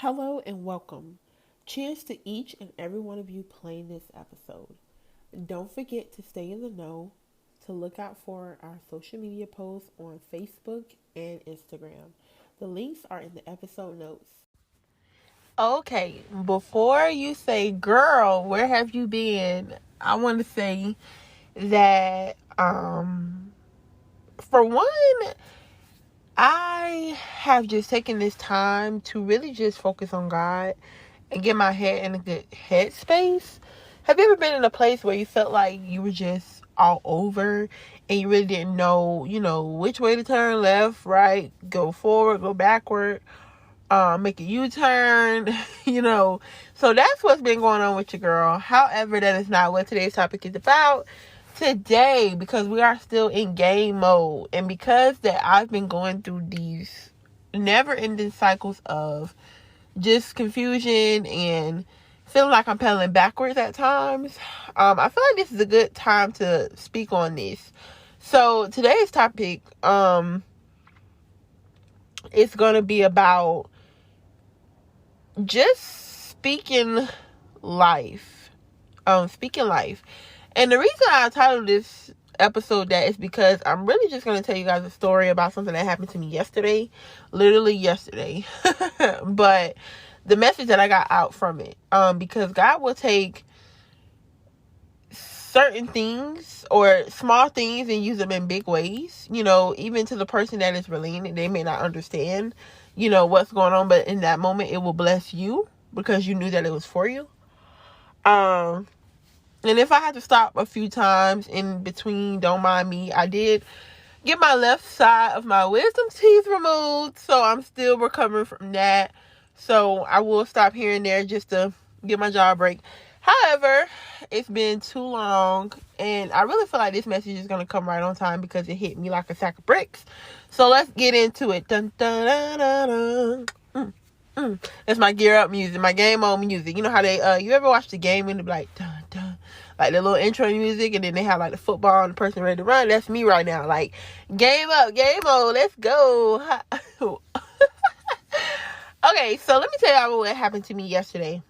Hello and welcome. Cheers to each and every one of you playing this episode. Don't forget to stay in the know, to look out for our social media posts on Facebook and Instagram. The links are in the episode notes. Okay, before you say, girl, where have you been? I want to say that, for one, I have just taken this time to really just focus on God and get my head in a good headspace. Have you ever been in a place where you felt like you were just all over and you really didn't know, which way to turn, left, right, go forward, go backward, make a U-turn, So that's what's been going on with your girl. However, that is not what today's topic is about. Today, because we are still in game mode, and because that I've been going through these never-ending cycles of just confusion and feeling like I'm pedaling backwards at times, I feel like this is a good time to speak on this. So today's topic is going to be about just speaking life. Speaking life. And the reason I titled this episode that is because I'm really just going to tell you guys a story about something that happened to me yesterday. Literally yesterday. But the message that I got out from it. Because God will take certain things or small things and use them in big ways. Even to the person that is relaying it, they may not understand, what's going on. But in that moment, it will bless you because you knew that it was for you. And if I had to stop a few times in between, don't mind me. I did get my left side of my wisdom teeth removed, so I'm still recovering from that. So I will stop here and there just to get my jaw break. However, it's been too long, and I really feel like this message is going to come right on time because it hit me like a sack of bricks. So let's get into it. Dun, dun, dun, dun, dun. That's my gear up music, my game on music. You know how they, you ever watch the game and they be like, dun, dun, like the little intro music, and then they have like the football and the person ready to run? That's me right now. Like, game up, game on, let's go. Okay, so let me tell you what happened to me yesterday.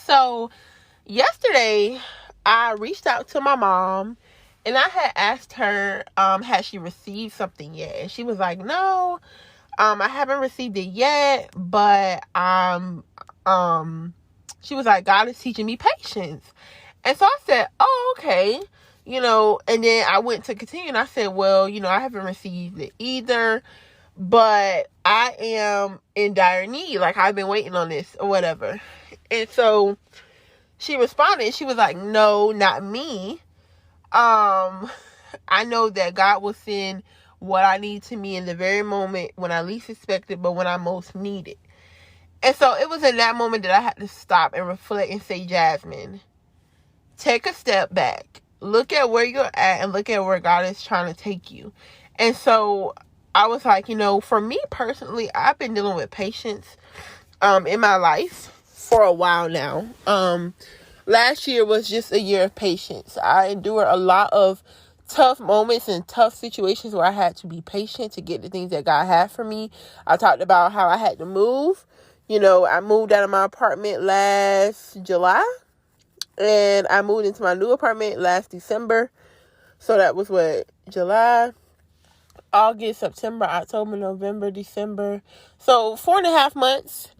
So, yesterday, I reached out to my mom, and I had asked her, had she received something yet? And she was like, no, I haven't received it yet, but, she was like, God is teaching me patience. And so I said, oh, okay, and then I went to continue, and I said, well, I haven't received it either, but I am in dire need. Like, I've been waiting on this or whatever. And so she responded. She was like, no, not me. I know that God will send what I need to me in the very moment when I least expect it, but when I most need it. And so it was in that moment that I had to stop and reflect and say, Jasmine, take a step back. Look at where you're at and look at where God is trying to take you. And so I was like, for me personally, I've been dealing with patience in my life for a while now. Last year was just a year of patience. I endured a lot of tough moments and tough situations where I had to be patient to get the things that God had for me. I talked about how I had to move. I moved out of my apartment last July, and I moved into my new apartment last December. So that was July, August, September, October, November, December. So 4.5 months.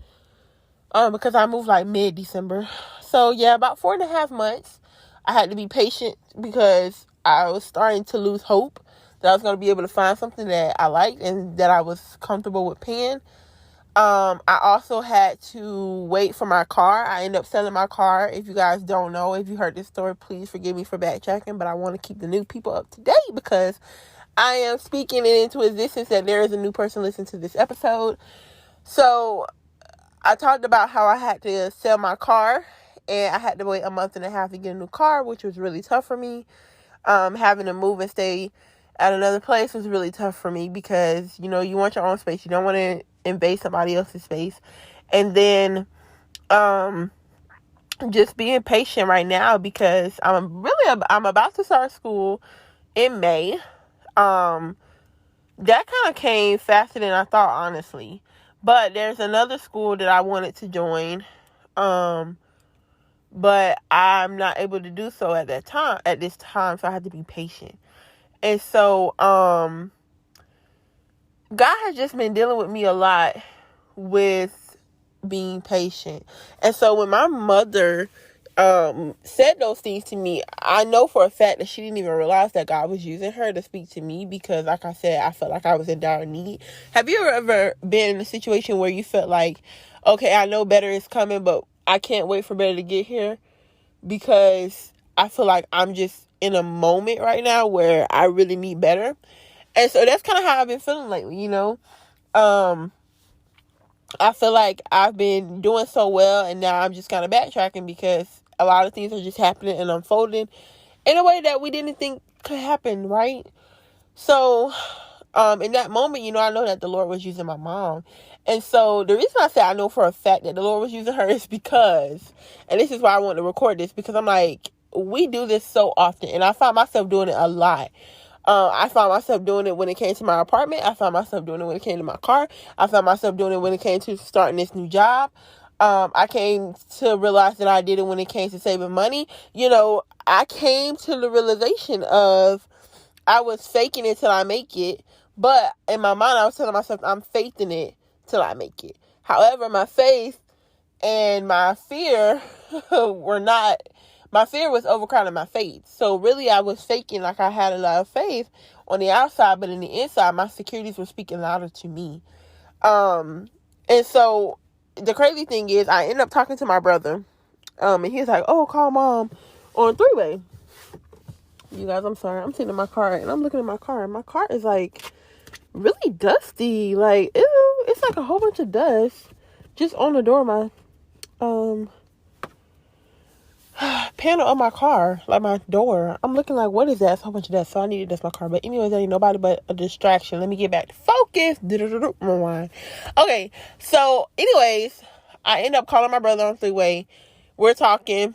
Because I moved like mid-December. So yeah, about 4.5 months. I had to be patient because I was starting to lose hope that I was going to be able to find something that I liked and that I was comfortable with paying. I also had to wait for my car. I ended up selling my car. If you guys don't know, if you heard this story, please forgive me for backtracking, but I want to keep the new people up to date because I am speaking it into existence that there is a new person listening to this episode. So I talked about how I had to sell my car, and I had to wait a month and a half to get a new car, which was really tough for me. Having to move and stay at another place was really tough for me because, you want your own space. You don't want to invade somebody else's space. And then just being patient right now because I'm about to start school in May. That kind of came faster than I thought, honestly. But there's another school that I wanted to join. But I'm not able to do so at this time, so I had to be patient. And so, God has just been dealing with me a lot with being patient. And so when my mother said those things to me, I know for a fact that she didn't even realize that God was using her to speak to me, because like I said, I felt like I was in dire need. Have you ever been in a situation where you felt like, okay, I know better is coming, but I can't wait for better to get here, because I feel like I'm just in a moment right now where I really need better? And so that's kind of how I've been feeling lately, I feel like I've been doing so well, and now I'm just kind of backtracking because a lot of things are just happening and unfolding in a way that we didn't think could happen, right? So, in that moment, I know that the Lord was using my mom. And so the reason I say I know for a fact that the Lord was using her is because, and this is why I want to record this, because I'm like, we do this so often, and I find myself doing it a lot. I found myself doing it when it came to my apartment. I found myself doing it when it came to my car. I found myself doing it when it came to starting this new job. I came to realize that I did it when it came to saving money. I came to the realization of I was faking it till I make it. But in my mind, I was telling myself I'm faking it till I make it. However, my faith and my fear my fear was overcrowding my faith. So really, I was faking like I had a lot of faith on the outside, but in the inside, my securities were speaking louder to me. And so the crazy thing is, I ended up talking to my brother, and he was like, "Oh, call mom on three-way." You guys, I'm sorry. I'm sitting in my car, and I'm looking at my car, and my car is like really dusty. Like, ew, it's like a whole bunch of dust just on the door of my panel of my car, like my door. I'm looking like, what is that? It's a whole bunch of dust. So I need to dust my car. But anyways, that ain't nobody but a distraction. Let me get back to focus. Rewind. Okay, so anyways, I end up calling my brother on three-way. We're talking,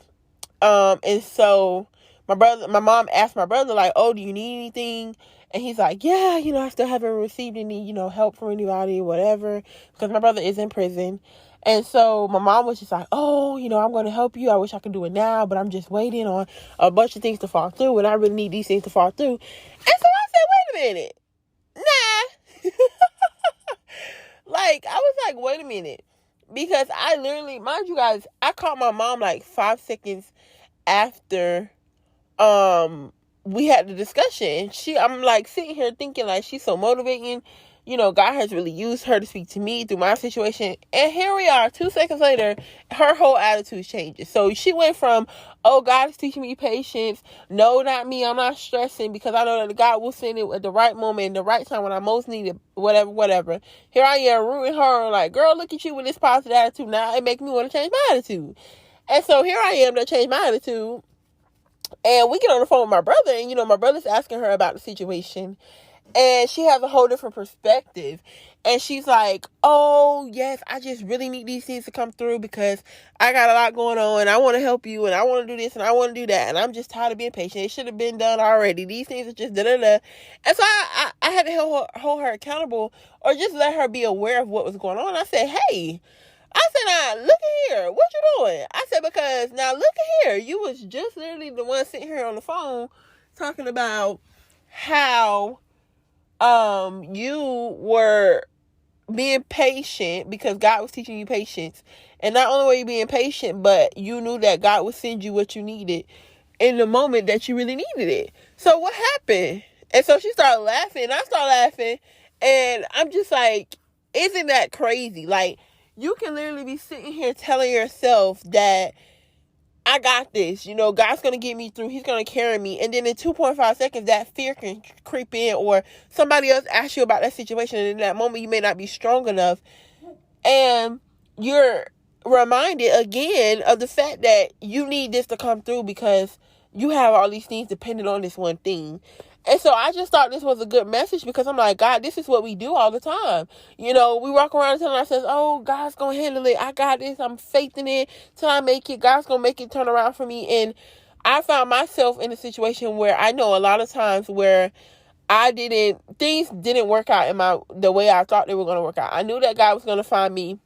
and so my mom asked my brother, like, "Oh, do you need anything?" And he's like, "Yeah, I still haven't received any, help from anybody, whatever," because my brother is in prison. And so my mom was just like, "Oh, I'm going to help you. I wish I could do it now, but I'm just waiting on a bunch of things to fall through, and I really need these things to fall through." And so I said, "Wait a minute. Nah." Like, I was like, wait a minute. Because I literally, mind you guys, I called my mom like 5 seconds after we had the discussion. I'm like sitting here thinking like she's so motivating. God has really used her to speak to me through my situation. And here we are, 2 seconds later, her whole attitude changes. So she went from, "Oh, God is teaching me patience. No, not me. I'm not stressing because I know that God will send it at the right moment, in the right time when I most need it, whatever. Here I am rooting her like, "Girl, look at you with this positive attitude. Now it makes me want to change my attitude." And so here I am to change my attitude. And we get on the phone with my brother, and my brother's asking her about the situation. And she has a whole different perspective. And she's like, "Oh, yes, I just really need these things to come through because I got a lot going on. And I want to help you. And I want to do this. And I want to do that. And I'm just tired of being patient. It should have been done already. These things are just da-da-da." And so I had to hold her accountable, or just let her be aware of what was going on. I said, "Hey," I said, "Now, look at here. What you doing?" I said, "Because now look at here. You was just literally the one sitting here on the phone talking about how you were being patient because God was teaching you patience. And not only were you being patient, but you knew that God would send you what you needed in the moment that you really needed it. So what happened?" And so she started laughing, and I started laughing, and I'm just like, isn't that crazy? Like, you can literally be sitting here telling yourself that I got this, God's going to get me through. He's going to carry me. And then in 2.5 seconds, that fear can creep in, or somebody else asks you about that situation. And in that moment, you may not be strong enough. And you're reminded again of the fact that you need this to come through because you have all these things dependent on this one thing. And so I just thought this was a good message because I'm like, God, this is what we do all the time. We walk around telling ourselves, "Oh, God's going to handle it. I got this. I'm faithing it till I make it. God's going to make it turn around for me." And I found myself in a situation where I know a lot of times where things didn't work out the way I thought they were going to work out. I knew that God was going to find me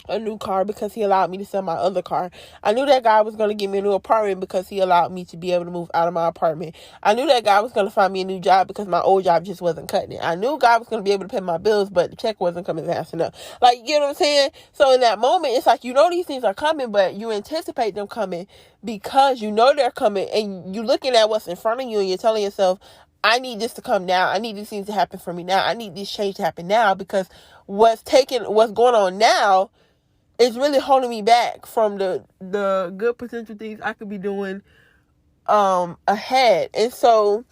a new car because he allowed me to sell my other car. I knew that God was going to give me a new apartment because he allowed me to be able to move out of my apartment. I knew that God was going to find me a new job because my old job just wasn't cutting it. I knew God was going to be able to pay my bills, but the check wasn't coming fast enough. Like, you know what I'm saying? So in that moment, it's like, these things are coming, but you anticipate them coming because you know they're coming, and you're looking at what's in front of you and you're telling yourself, I need this to come now. I need these things to happen for me now. I need this change to happen now, because what's going on now is really holding me back from the good potential things I could be doing ahead. And so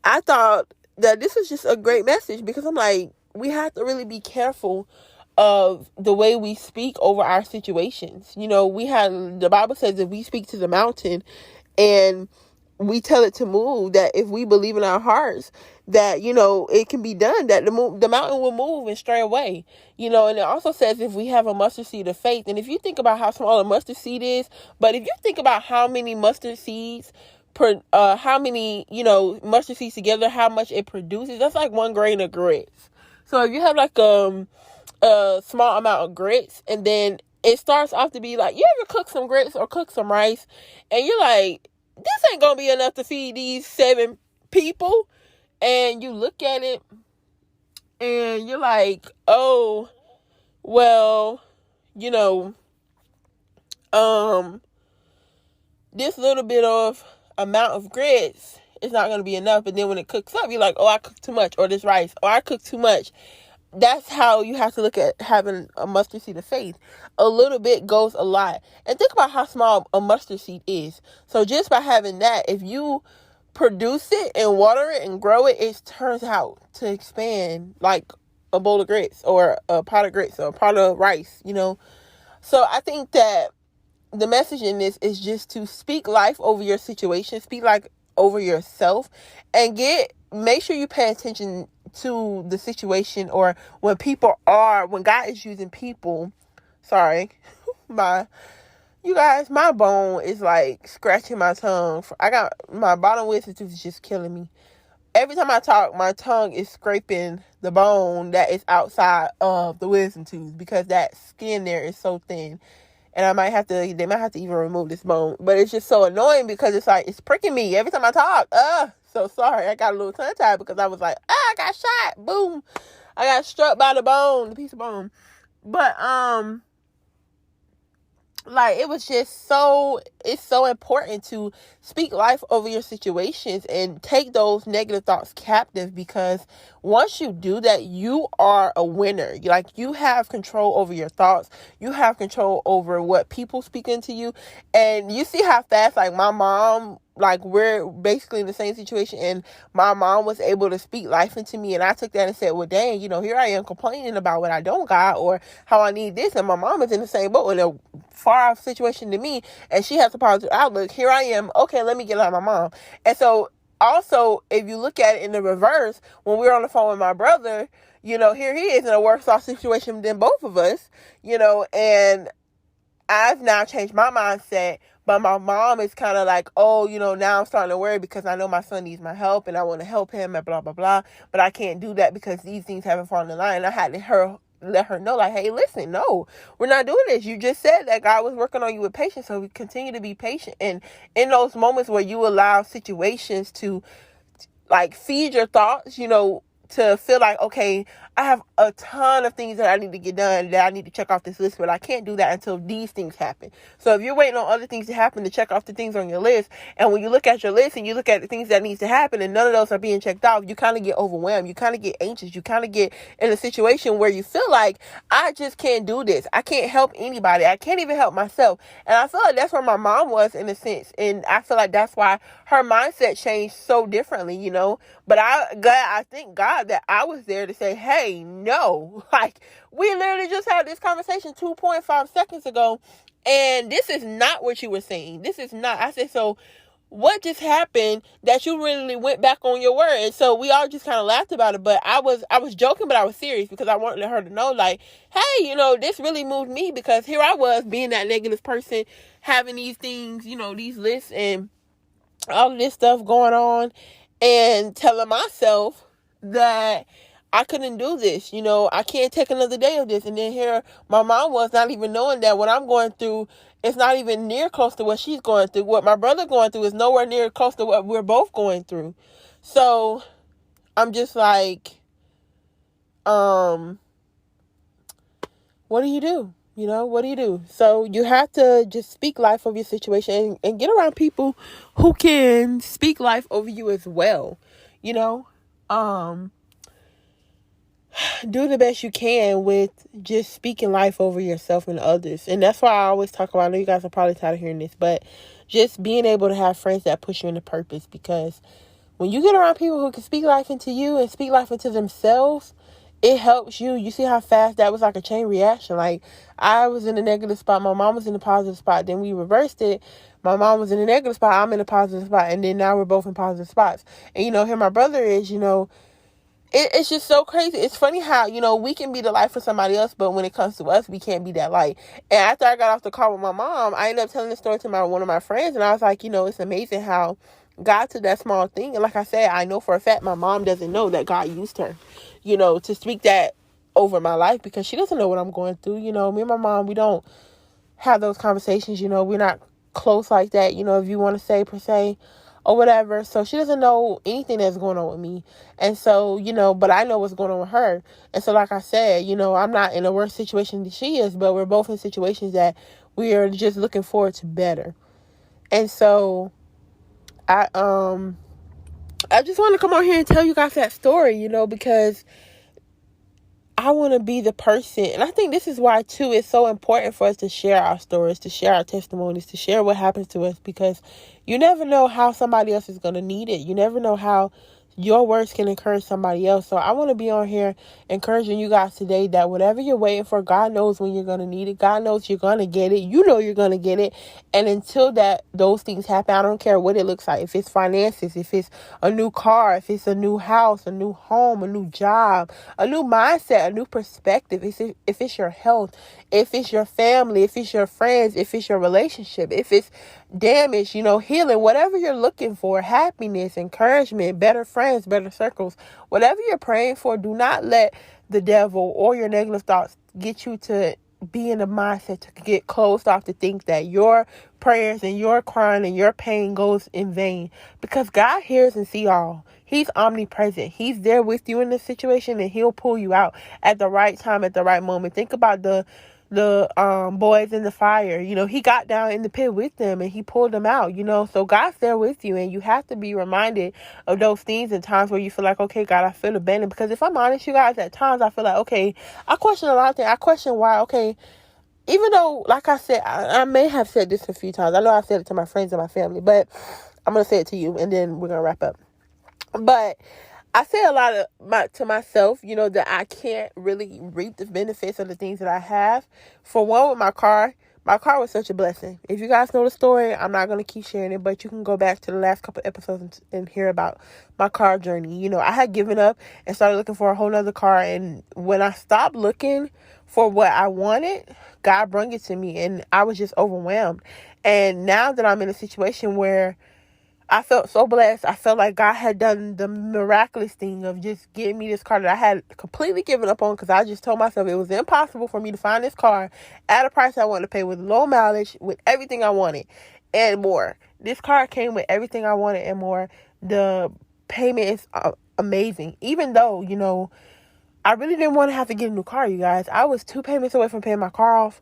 I thought that this was just a great message, because I'm like, we have to really be careful of the way we speak over our situations. The Bible says if we speak to the mountain and we tell it to move, that if we believe in our hearts that, it can be done, that the mountain will move and stray away. And it also says if we have a mustard seed of faith. And if you think about how small a mustard seed is, but if you think about how many mustard seeds mustard seeds together, how much it produces, that's like 1 grain of grits. So if you have like a small amount of grits, and then it starts off to be like, you ever cook some grits or cook some rice, and you're like, this ain't gonna be enough to feed these 7 people. And you look at it and you're like, oh, well, this little bit of amount of grits is not going to be enough. And then when it cooks up, you're like, oh, I cooked too much, or this rice, or I cooked too much. That's how you have to look at having a mustard seed of faith. A little bit goes a lot. And think about how small a mustard seed is. So just by having that, if you produce it and water it and grow it, it turns out to expand like a bowl of grits or a pot of grits or a pot of rice, So I think that the message in this is just to speak life over your situation, speak life over yourself, and make sure you pay attention to the situation, or when God is using people. Sorry, you guys, my bone is like scratching my tongue. I got my bottom wisdom tooth is just killing me. Every time I talk, my tongue is scraping the bone that is outside of the wisdom tooth, because that skin there is so thin. And they might have to even remove this bone. But it's just so annoying, because it's like, it's pricking me every time I talk. So sorry. I got a little tongue tied because I was like, I got shot. Boom. I got struck by the piece of bone. But, it's so important to speak life over your situations and take those negative thoughts captive, because once you do that, you are a winner. Like, you have control over your thoughts. You have control over what people speak into you. And you see how fast, like, my mom, like, we're basically in the same situation, and my mom was able to speak life into me, and I took that and said, well, dang, here I am complaining about what I don't got or how I need this, and my mom is in the same boat in a far off situation to me, and she has a positive outlook. Here I am, okay, let me get like my mom. And so also, if you look at it in the reverse, when we were on the phone with my brother, here he is in a worse off situation than both of us, and I've now changed my mindset. But my mom is kind of like, oh, now I'm starting to worry because I know my son needs my help and I want to help him and blah, blah, blah. But I can't do that because these things haven't fallen in line. I had to let her know, like, hey, listen, no, we're not doing this. You just said that God was working on you with patience. So we continue to be patient. And in those moments where you allow situations to, like, feed your thoughts, to feel like, okay, I have a ton of things that I need to get done, that I need to check off this list, but I can't do that until these things happen. So if you're waiting on other things to happen to check off the things on your list, and when you look at your list and you look at the things that needs to happen and none of those are being checked off, you kind of get overwhelmed. You kind of get anxious. You kind of get in a situation where you feel like, I just can't do this. I can't help anybody. I can't even help myself. And I feel like that's where my mom was, in a sense. And I feel like that's why her mindset changed so differently, But I thank God that I was there to say, hey, no. Like, we literally just had this conversation 2.5 seconds ago, and this is not what you were saying. This is not. I said, so what just happened that you really went back on your word? And so we all just kind of laughed about it, but I was joking, but I was serious, because I wanted her to know, like, hey, this really moved me, because here I was being that negative person, having these things, these lists and all of this stuff going on. and telling myself that I couldn't do this. I can't take another day of this. And then here my mom was, not even knowing that what I'm going through is not even near close to what she's going through. What my brother going through is nowhere near close to what we're both going through. So I'm just like, what do you do? What do you do? So you have to just speak life over your situation, and get around people who can speak life over you as well. Do the best you can with just speaking life over yourself and others. And that's why I always talk about, I know you guys are probably tired of hearing this, but just being able to have friends that push you into purpose. Because when you get around people who can speak life into you and speak life into themselves, it helps you. You see how fast that was, like a chain reaction. Like, I was in a negative spot, my mom was in a positive spot, then we reversed it. My mom was in a negative spot, I'm in a positive spot, and then now we're both in positive spots. And here my brother is, it's just so crazy. It's funny how, we can be the light for somebody else, but when it comes to us, we can't be that light. And after I got off the call with my mom, I ended up telling the story to one of my friends, and I was like, it's amazing how God took that small thing. And like I said, I know for a fact my mom doesn't know that God used her, to speak that over my life, because she doesn't know what I'm going through. Me and my mom, we don't have those conversations. We're not close like that, if you want to say, per se, or whatever. So she doesn't know anything that's going on with me. And so, but I know what's going on with her. And so, like I said, I'm not in a worse situation than she is, but we're both in situations that we are just looking forward to better. And so I just want to come on here and tell you guys that story, because I want to be the person. And I think this is why, too, it's so important for us to share our stories, to share our testimonies, to share what happens to us, because you never know how somebody else is going to need it. You never know how your words can encourage somebody else. So I want to be on here encouraging you guys today that whatever you're waiting for, God knows when you're going to need it. God knows you're going to get it. You know you're going to get it. And until those things happen, I don't care what it looks like. If it's finances, if it's a new car, if it's a new house, a new home, a new job, a new mindset, a new perspective, if it's your health, if it's your family, if it's your friends, if it's your relationship, if it's damage, healing, whatever you're looking for, happiness, encouragement, better friends, better circles, whatever you're praying for, do not let the devil or your negative thoughts get you to be in a mindset to get closed off, to think that your prayers and your crying and your pain goes in vain, because God hears and sees all. He's omnipresent. He's there with you in this situation, and he'll pull you out at the right time, at the right moment. Think about the boys in the fire. He got down in the pit with them and he pulled them out. So God's there with you, and you have to be reminded of those things in times where you feel like, okay, God, I feel abandoned. Because if I'm honest, you guys, at times I feel like, okay, I question a lot of things. I question why. Okay, even though, like I said, I may have said this a few times. I know I've said it to my friends and my family, but I'm gonna say it to you, and then we're gonna wrap up. But I say a lot to myself, that I can't really reap the benefits of the things that I have. For one, with my car was such a blessing. If you guys know the story, I'm not going to keep sharing it, but you can go back to the last couple episodes and hear about my car journey. I had given up and started looking for a whole nother car. And when I stopped looking for what I wanted, God brought it to me, and I was just overwhelmed. And now that I'm in a situation where I felt so blessed. I felt like God had done the miraculous thing of just getting me this car that I had completely given up on, because I just told myself it was impossible for me to find this car at a price I wanted to pay, with low mileage, with everything I wanted and more. This car came with everything I wanted and more. The payment is amazing. Even though, I really didn't want to have to get a new car, you guys. I was 2 payments away from paying my car off.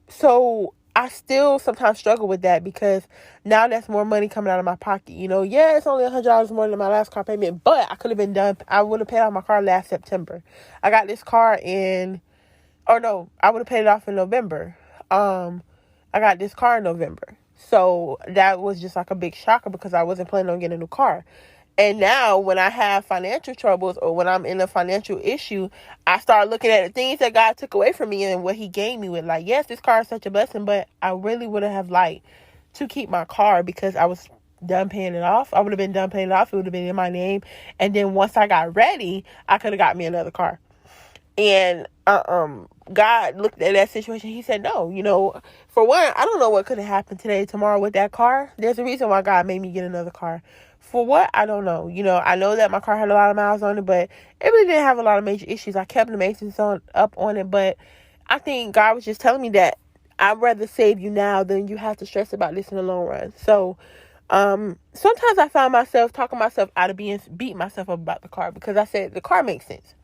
So I still sometimes struggle with that, because now that's more money coming out of my pocket. Yeah, it's only $100 more than my last car payment, but I could have been done. I would have paid off my car last September. I got this car I would have paid it off in November. I got this car in November. So that was just like a big shocker, because I wasn't planning on getting a new car. And now when I have financial troubles, or when I'm in a financial issue, I start looking at the things that God took away from me and what he gave me with, like, yes, this car is such a blessing, but I really would have liked to keep my car, because I was done paying it off. I would have been done paying it off. It would have been in my name. And then once I got ready, I could have got me another car. And God looked at that situation. He said, no, for one, I don't know what could have happened today, tomorrow with that car. There's a reason why God made me get another car. For what? I don't know. I know that my car had a lot of miles on it, but it really didn't have a lot of major issues. I kept the maintenance up on it, but I think God was just telling me that I'd rather save you now than you have to stress about this in the long run. So, sometimes I found myself talking myself out of beating myself up about the car, because I said the car makes sense.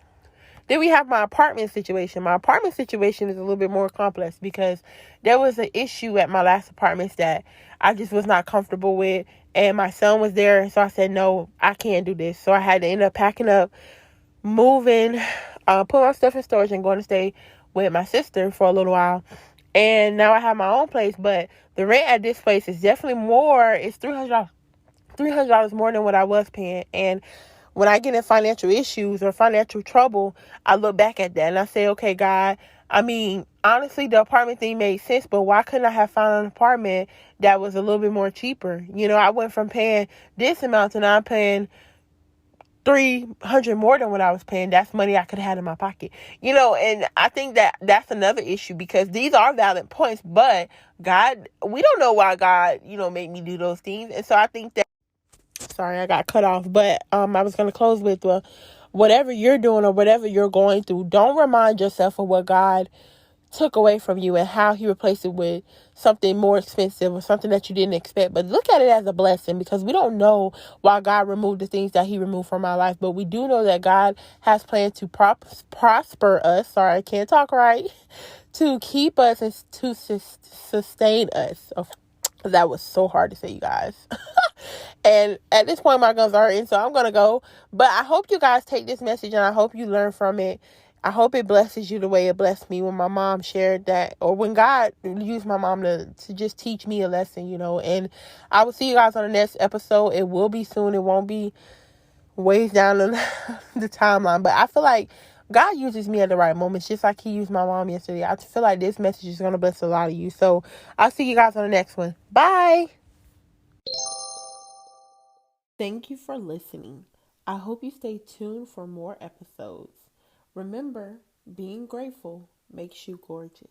Then we have my apartment situation. My apartment situation is a little bit more complex, because there was an issue at my last apartments that I just was not comfortable with. And my son was there. So I said, no, I can't do this. So I had to end up packing up, moving, put my stuff in storage, and going to stay with my sister for a little while. And now I have my own place. But the rent at this place is definitely more. It's $300 more than what I was paying. And when I get in financial issues or financial trouble, I look back at that and I say, okay, God, I mean, honestly, the apartment thing made sense, but why couldn't I have found an apartment that was a little bit more cheaper? I went from paying this amount to now I'm paying $300 more than what I was paying. That's money I could have had in my pocket. And I think that that's another issue, because these are valid points, but God, we don't know why God, made me do those things. And so I think that, sorry, I got cut off, but I was going to close with, whatever you're doing or whatever you're going through, don't remind yourself of what God took away from you and how he replaced it with something more expensive or something that you didn't expect. But look at it as a blessing, because we don't know why God removed the things that he removed from our life, but we do know that God has planned to prosper us. Sorry, I can't talk right. To keep us and to sustain us. Oh, that was so hard to say, you guys. And at this point, my guns are in, so I'm going to go. But I hope you guys take this message and I hope you learn from it. I hope it blesses you the way it blessed me when my mom shared that, or when God used my mom to just teach me a lesson, And I will see you guys on the next episode. It will be soon. It won't be ways down the timeline. But I feel like God uses me at the right moments, just like he used my mom yesterday. I feel like this message is going to bless a lot of you. So I'll see you guys on the next one. Bye. Thank you for listening. I hope you stay tuned for more episodes. Remember, being grateful makes you gorgeous.